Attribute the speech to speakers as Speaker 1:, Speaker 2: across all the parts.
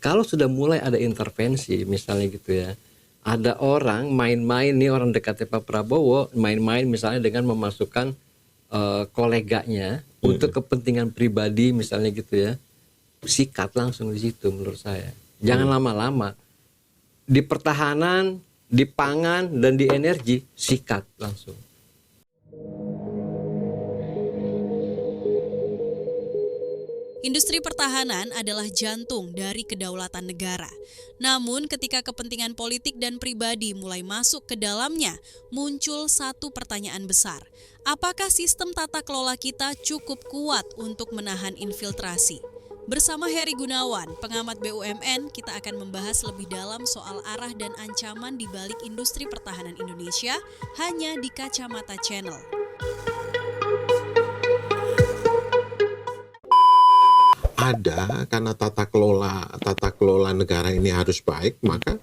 Speaker 1: kalau sudah mulai ada intervensi misalnya gitu ya, ada orang main-main nih, orang dekatnya Pak Prabowo main-main misalnya dengan memasukkan koleganya untuk kepentingan pribadi misalnya gitu ya, sikat langsung di situ menurut saya. Jangan lama-lama di pertahanan, di pangan dan di energi, sikat langsung.
Speaker 2: Industri pertahanan adalah jantung dari kedaulatan negara. Namun ketika kepentingan politik dan pribadi mulai masuk ke dalamnya, muncul satu pertanyaan besar. Apakah sistem tata kelola kita cukup kuat untuk menahan infiltrasi? Bersama Heri Gunawan, pengamat BUMN, kita akan membahas lebih dalam soal arah dan ancaman di balik industri pertahanan Indonesia hanya di Kacamata Channel.
Speaker 3: Ada, karena tata kelola negara ini harus baik, maka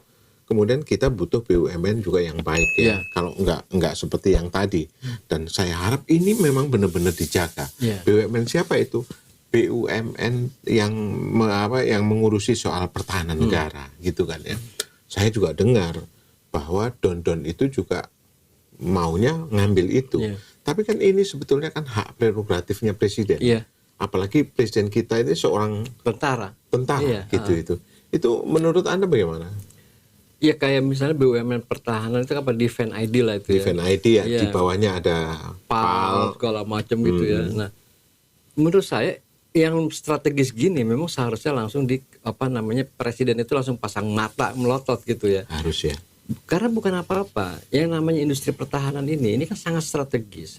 Speaker 3: kemudian kita butuh BUMN juga yang baik ya. Kalau enggak seperti yang tadi. Dan saya harap ini memang benar-benar dijaga. BUMN siapa itu? BUMN yang mengurusi soal pertahanan negara gitu kan ya. Saya juga dengar bahwa Don itu juga maunya ngambil itu. Tapi kan ini sebetulnya kan hak prerogatifnya presiden. Apalagi presiden kita ini seorang tentara gitu. Itu menurut Anda bagaimana?
Speaker 1: Ya kayak misalnya BUMN pertahanan itu apa, Defense ID lah itu
Speaker 3: Defense ID ya, di bawahnya ada
Speaker 1: PAL segala macam gitu ya. Nah, menurut saya yang strategis gini memang seharusnya langsung presiden itu langsung pasang mata melotot gitu ya.
Speaker 3: Harus ya.
Speaker 1: Karena bukan apa-apa. Yang namanya industri pertahanan ini kan sangat strategis.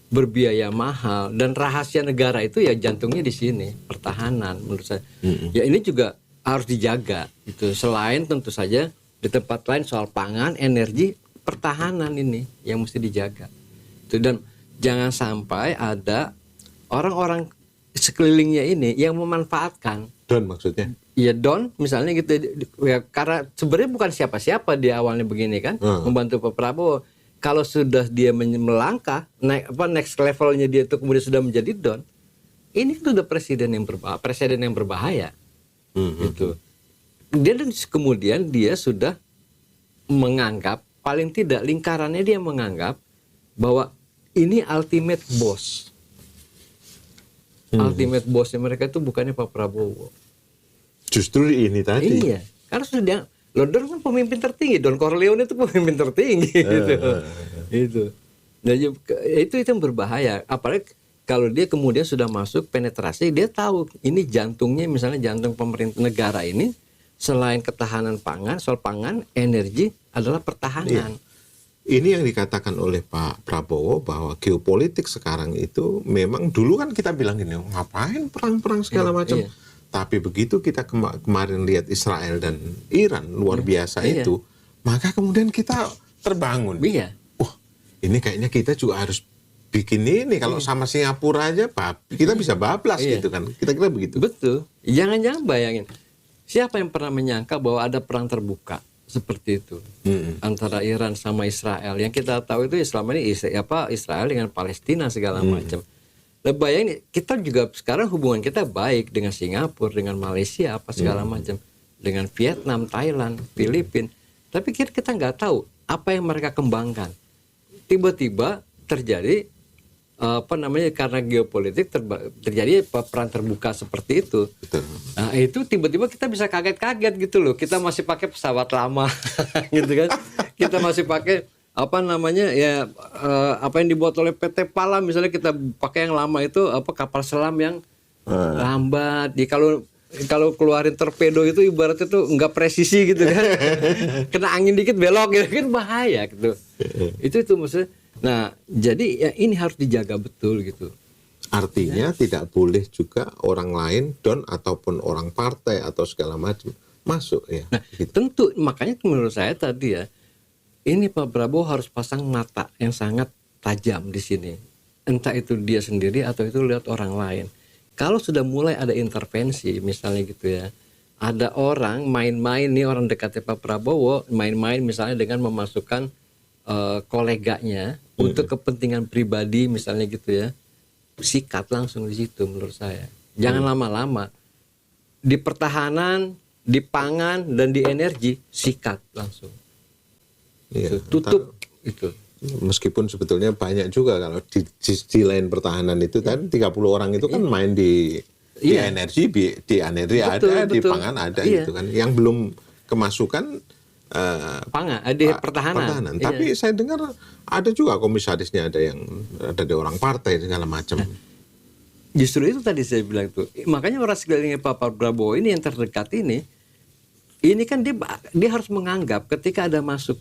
Speaker 1: Berbiaya mahal dan rahasia negara itu ya jantungnya di sini, pertahanan menurut saya. Ya ini juga harus dijaga gitu. Selain tentu saja di tempat lain soal pangan, energi, pertahanan ini yang mesti dijaga. Itu, dan jangan sampai ada orang-orang sekelilingnya ini yang memanfaatkan.
Speaker 3: Don maksudnya?
Speaker 1: Iya Don misalnya gitu ya, karena sebenarnya bukan siapa-siapa di awalnya begini kan, membantu Pak Prabowo. Kalau sudah dia melangkah next levelnya dia itu kemudian sudah menjadi Don, ini kan sudah presiden yang berbahaya. Gitu. Kemudian dia sudah menganggap, paling tidak lingkarannya dia menganggap bahwa ini ultimate boss. Ultimate bossnya mereka itu bukannya Pak Prabowo.
Speaker 3: Justru ini tadi.
Speaker 1: Iya, karena sudah dia, Don kan pemimpin tertinggi, Don Corleone itu pemimpin tertinggi gitu. Nah, itu yang berbahaya. Apalagi kalau dia kemudian sudah masuk penetrasi, dia tahu ini jantungnya, misalnya jantung pemerintah negara ini selain ketahanan pangan, soal pangan, energi adalah pertahanan.
Speaker 3: Ini yang dikatakan oleh Pak Prabowo bahwa geopolitik sekarang itu memang dulu kan kita bilang gini, ngapain perang-perang segala macam. Tapi begitu kita kemarin lihat Israel dan Iran luar biasa itu, maka kemudian kita terbangun. Wah, ini kayaknya kita juga harus bikin ini. Kalau sama Singapura aja, kita bisa bablas gitu kan. Kira-kira begitu.
Speaker 1: Betul. Jangan-jangan bayangin, siapa yang pernah menyangka bahwa ada perang terbuka seperti itu antara Iran sama Israel? Yang kita tahu itu selama ini Israel dengan Palestina segala macam. Nah, bayangin, kita juga sekarang hubungan kita baik dengan Singapura, dengan Malaysia, apa segala macam, dengan Vietnam, Thailand, Filipina. Tapi kita nggak tahu apa yang mereka kembangkan. Tiba-tiba terjadi karena geopolitik terjadi perang terbuka seperti itu. Nah, itu tiba-tiba kita bisa kaget-kaget gitu loh. Kita masih pakai pesawat lama, gitu kan? Kita masih pakai apa yang dibuat oleh PT Pala, misalnya kita pakai yang lama itu kapal selam yang lambat. Kalau keluarin torpedo itu ibaratnya tuh nggak presisi gitu kan. Kena angin dikit belok gitu kan, bahaya gitu. Itu maksudnya. Nah, jadi ya ini harus dijaga betul gitu.
Speaker 3: Artinya tidak boleh juga orang lain, Don ataupun orang partai atau segala macam masuk ya.
Speaker 1: Nah, tentu makanya menurut saya tadi ya, ini Pak Prabowo harus pasang mata yang sangat tajam di sini. Entah itu dia sendiri atau itu lihat orang lain. Kalau sudah mulai ada intervensi misalnya gitu ya, ada orang main-main nih, orang dekatnya Pak Prabowo main-main misalnya dengan memasukkan koleganya untuk kepentingan pribadi misalnya gitu ya, sikat langsung di situ menurut saya. Jangan lama-lama di pertahanan, di pangan dan di energi sikat langsung.
Speaker 3: Iya,
Speaker 1: Tutup itu.
Speaker 3: Meskipun sebetulnya banyak juga kalau di lain pertahanan itu kan 30 orang itu kan main di energi, di energi ada, di pangan ada gitu kan. Yang belum kemasukan
Speaker 1: pangan, di pertahanan. Iya.
Speaker 3: Tapi saya dengar ada juga komisarisnya ada dari orang partai segala macam.
Speaker 1: Justru itu tadi saya bilang tuh. Makanya orang sekelilingnya Pak Prabowo ini yang terdekat ini kan dia harus menganggap ketika ada masuk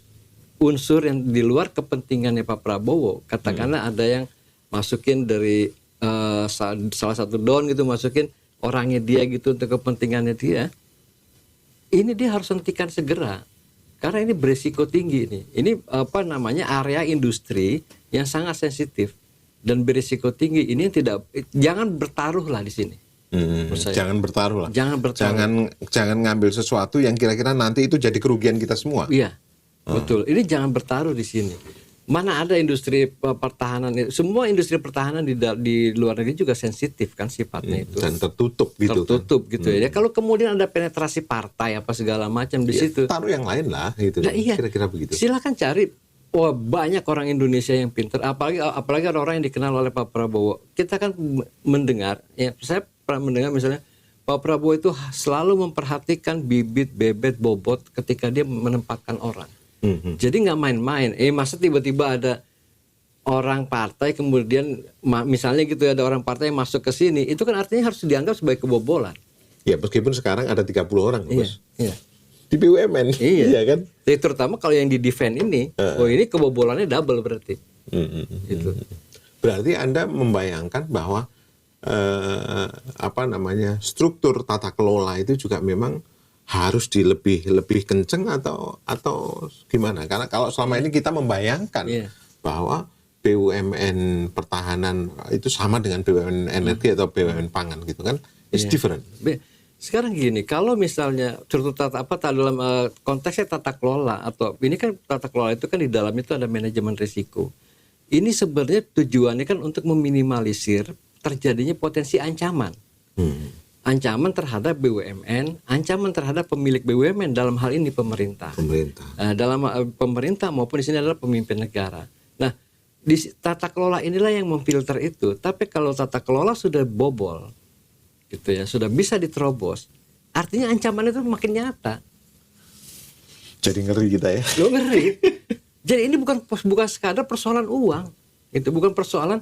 Speaker 1: unsur yang di luar kepentingannya Pak Prabowo, katakanlah ada yang masukin dari salah satu don gitu, masukin orangnya dia gitu untuk kepentingannya dia, ini dia harus hentikan segera karena ini berisiko tinggi ini apa namanya area industri yang sangat sensitif dan berisiko tinggi, ini jangan bertaruh lah di sini.
Speaker 3: Jangan bertaruh lah.
Speaker 1: Jangan
Speaker 3: ngambil sesuatu yang kira-kira nanti itu jadi kerugian kita semua.
Speaker 1: Iya. Betul, ini jangan bertaruh di sini. Mana ada industri pertahanan, semua industri pertahanan di luar negeri juga sensitif kan sifatnya itu.
Speaker 3: Dan tertutup gitu.
Speaker 1: Gitu ya. Kalau kemudian ada penetrasi partai apa segala macam di situ.
Speaker 3: Taruh yang lain lah gitu.
Speaker 1: Nah, iya.
Speaker 3: Kira-kira begitu.
Speaker 1: Silakan cari. Wah, banyak orang Indonesia yang pintar, apalagi ada orang yang dikenal oleh Pak Prabowo. Kita kan mendengar, ya saya pernah mendengar misalnya Pak Prabowo itu selalu memperhatikan bibit, bebet, bobot ketika dia menempatkan orang. Jadi nggak main-main. Masa tiba-tiba ada orang partai kemudian misalnya gitu ada orang partai yang masuk ke sini, itu kan artinya harus dianggap sebagai kebobolan.
Speaker 3: Ya meskipun sekarang ada 30 orang, Bos.
Speaker 1: Iya.
Speaker 3: Di BUMN. Iya kan?
Speaker 1: Jadi terutama kalau yang di defend ini, ini kebobolannya double berarti. Gitu.
Speaker 3: Berarti Anda membayangkan bahwa struktur tata kelola itu juga memang harus lebih kenceng atau gimana? Karena kalau selama ini kita membayangkan bahwa BUMN pertahanan itu sama dengan BUMN energi atau BUMN pangan gitu kan? It's different.
Speaker 1: Sekarang gini, kalau misalnya dalam konteksnya tata kelola atau ini kan tata kelola itu kan di dalam itu ada manajemen risiko. Ini sebenarnya tujuannya kan untuk meminimalisir terjadinya potensi ancaman. Ancaman terhadap BUMN, ancaman terhadap pemilik BUMN dalam hal ini pemerintah. Dalam pemerintah maupun di sini adalah pemimpin negara. Nah, di tata kelola inilah yang memfilter itu. Tapi kalau tata kelola sudah bobol, gitu ya, sudah bisa diterobos, artinya ancaman itu makin nyata.
Speaker 3: Jadi ngeri kita ya.
Speaker 1: Ngeri. Jadi ini bukan sekadar persoalan uang, itu bukan persoalan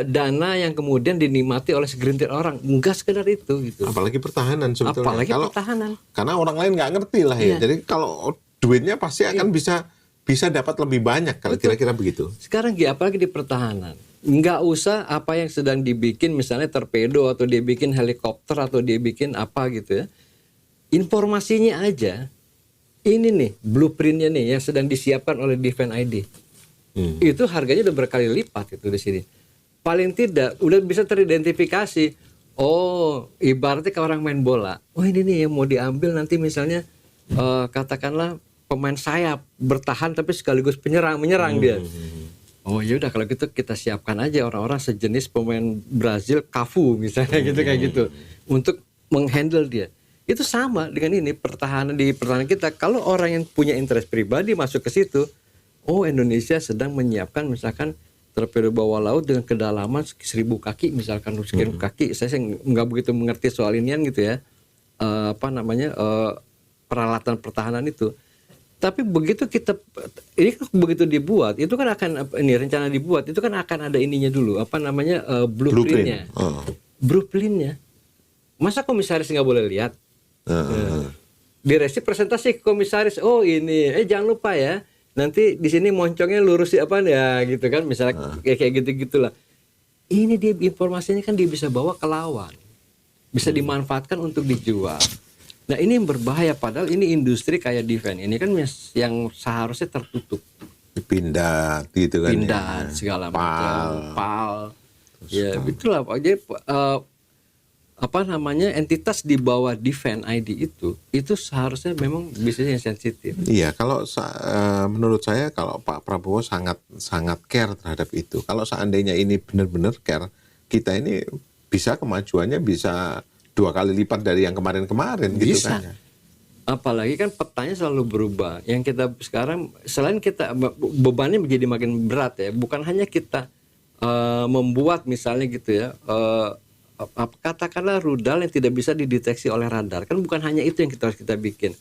Speaker 1: dana yang kemudian dinikmati oleh segelintir orang, enggak sekedar itu gitu.
Speaker 3: Apalagi pertahanan sebetulnya.
Speaker 1: Apalagi pertahanan.
Speaker 3: Karena orang lain nggak ngerti lah ya. Jadi kalau duitnya pasti akan bisa dapat lebih banyak kalau kira-kira begitu.
Speaker 1: Sekarang apalagi di pertahanan, nggak usah apa yang sedang dibikin misalnya torpedo atau dia bikin helikopter atau dia bikin apa gitu ya. Informasinya aja. Ini nih blueprintnya nih yang sedang disiapkan oleh Defend ID. Itu harganya udah berkali lipat itu di sini. Paling tidak udah bisa teridentifikasi. Oh, ibaratnya kayak orang main bola. Oh, ini nih yang mau diambil nanti misalnya katakanlah pemain sayap bertahan tapi sekaligus menyerang dia. Oh, ya udah kalau gitu kita siapkan aja orang-orang sejenis pemain Brazil Cafu misalnya gitu kayak gitu untuk menghandle dia. Itu sama dengan ini pertahanan kita. Kalau orang yang punya interest pribadi masuk ke situ, oh Indonesia sedang menyiapkan misalkan torpedo bawah laut dengan kedalaman 1.000 kaki misalkan 1.000 kaki. Saya nggak begitu mengerti soal inian gitu ya. Peralatan pertahanan itu. Tapi begitu begitu dibuat, itu kan akan rencana dibuat, itu kan akan ada ininya dulu, blueprintnya. Blueprintnya. Masa komisaris nggak boleh lihat? Direksi presentasi ke komisaris, oh ini, jangan lupa ya. Nanti di sini moncongnya lurus gitu kan, misalnya kayak gitu-gitulah. Ini dia informasinya kan dia bisa bawa ke lawan, bisa dimanfaatkan untuk dijual. Nah ini yang berbahaya, padahal ini industri kayak defense ini kan yang seharusnya tertutup.
Speaker 3: Pindah gitu kan.
Speaker 1: Pindah segala macam. Pal. Ya itulah. Jadi entitas di bawah Defend ID itu seharusnya memang bisnis yang sensitif.
Speaker 3: Iya, kalau menurut saya kalau Pak Prabowo sangat care terhadap itu. Kalau seandainya ini benar-benar care, kita ini bisa kemajuannya bisa 2 kali lipat dari yang kemarin-kemarin gitu kan.
Speaker 1: Apalagi kan petanya selalu berubah. Yang kita sekarang selain kita bebannya menjadi makin berat ya, bukan hanya kita membuat misalnya gitu ya, katakanlah rudal yang tidak bisa dideteksi oleh radar, kan bukan hanya itu yang harus kita bikin.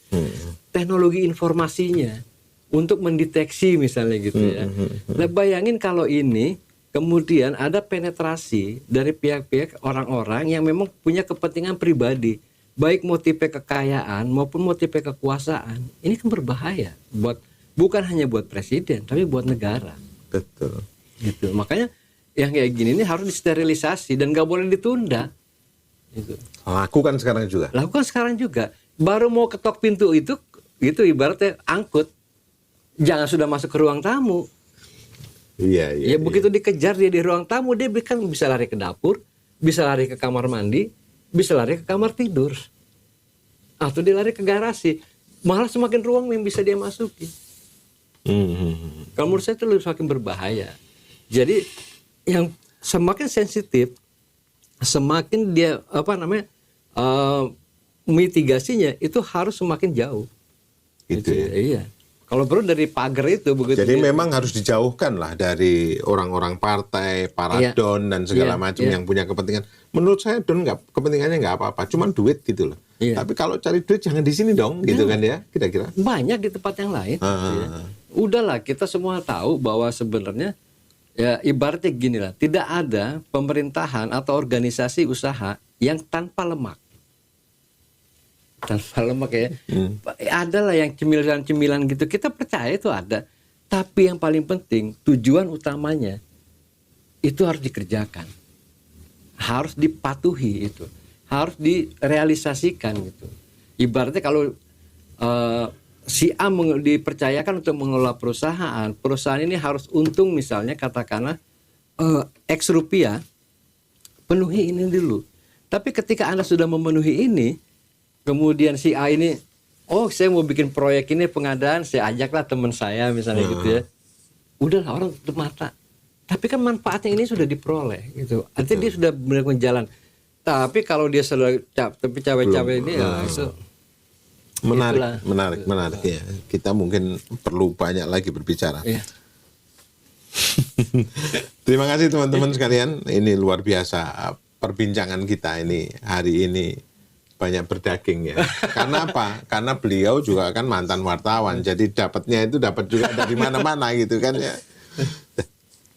Speaker 1: Teknologi informasinya untuk mendeteksi misalnya gitu ya. Nah bayangin kalau ini kemudian ada penetrasi dari pihak-pihak orang-orang yang memang punya kepentingan pribadi, baik motifnya kekayaan maupun motifnya kekuasaan. Ini kan berbahaya bukan hanya buat presiden tapi buat negara.
Speaker 3: Betul.
Speaker 1: Gitu. Makanya yang kayak gini ini harus disterilisasi dan nggak boleh ditunda. Gitu.
Speaker 3: Lakukan sekarang juga.
Speaker 1: Lakukan sekarang juga. Baru mau ketok pintu itu ibaratnya angkut. Jangan sudah masuk ke ruang tamu.
Speaker 3: Iya.
Speaker 1: Ya begitu dikejar dia di ruang tamu, dia kan bisa lari ke dapur, bisa lari ke kamar mandi, bisa lari ke kamar tidur, atau dia lari ke garasi. Malah semakin ruang yang bisa dia masuki. Kalau menurut saya itu lebih semakin berbahaya. Jadi yang semakin sensitif, semakin dia mitigasinya itu harus semakin jauh.
Speaker 3: Gitu ya.
Speaker 1: Iya. Kalau perlu dari pagar itu begitu.
Speaker 3: Jadi memang harus dijauhkan lah dari orang-orang partai, para don dan segala macam yang punya kepentingan. Menurut saya don kepentingannya nggak apa-apa, cuman duit gitu loh. Tapi kalau cari duit jangan di sini dong, gitu kan ya, kira-kira.
Speaker 1: Banyak di tempat yang lain. Ya. Udahlah, kita semua tahu bahwa sebenarnya ya ibaratnya gini lah, tidak ada pemerintahan atau organisasi usaha yang tanpa lemak. Tanpa lemak ya. Ada lah yang cemilan-cemilan gitu. Kita percaya itu ada. Tapi yang paling penting, tujuan utamanya itu harus dikerjakan. Harus dipatuhi itu. Harus direalisasikan gitu. Ibaratnya kalau si A dipercayakan untuk mengelola perusahaan. Perusahaan ini harus untung misalnya katakanlah X rupiah. Penuhi ini dulu. Tapi ketika Anda sudah memenuhi ini, kemudian si A ini, saya mau bikin proyek ini pengadaan, saya ajaklah teman saya misalnya gitu ya. Udahlah orang tutup mata. Tapi kan manfaatnya ini sudah diperoleh gitu. Artinya dia sudah melakukan jalan. Tapi kalau dia selalu cawe-cawe ini ya itu
Speaker 3: menarik ya. Kita mungkin perlu banyak lagi berbicara.
Speaker 1: Iya.
Speaker 3: Terima kasih teman-teman sekalian. Ini luar biasa perbincangan kita ini hari ini. Banyak berdaging ya. Karena apa? Karena beliau juga kan mantan wartawan. Jadi dapatnya itu dapat juga dari mana-mana gitu kan ya.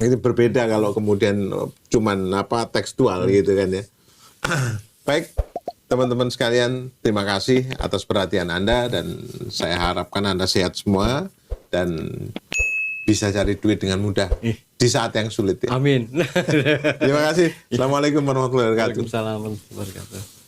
Speaker 3: Ini berbeda kalau kemudian cuman tekstual gitu kan ya. Baik, teman-teman sekalian, terima kasih atas perhatian Anda dan saya harapkan Anda sehat semua dan bisa cari duit dengan mudah di saat yang sulit ya.
Speaker 1: Amin.
Speaker 3: Terima kasih. Assalamualaikum warahmatullahi wabarakatuh.
Speaker 1: Waalaikumsalam warahmatullahi wabarakatuh.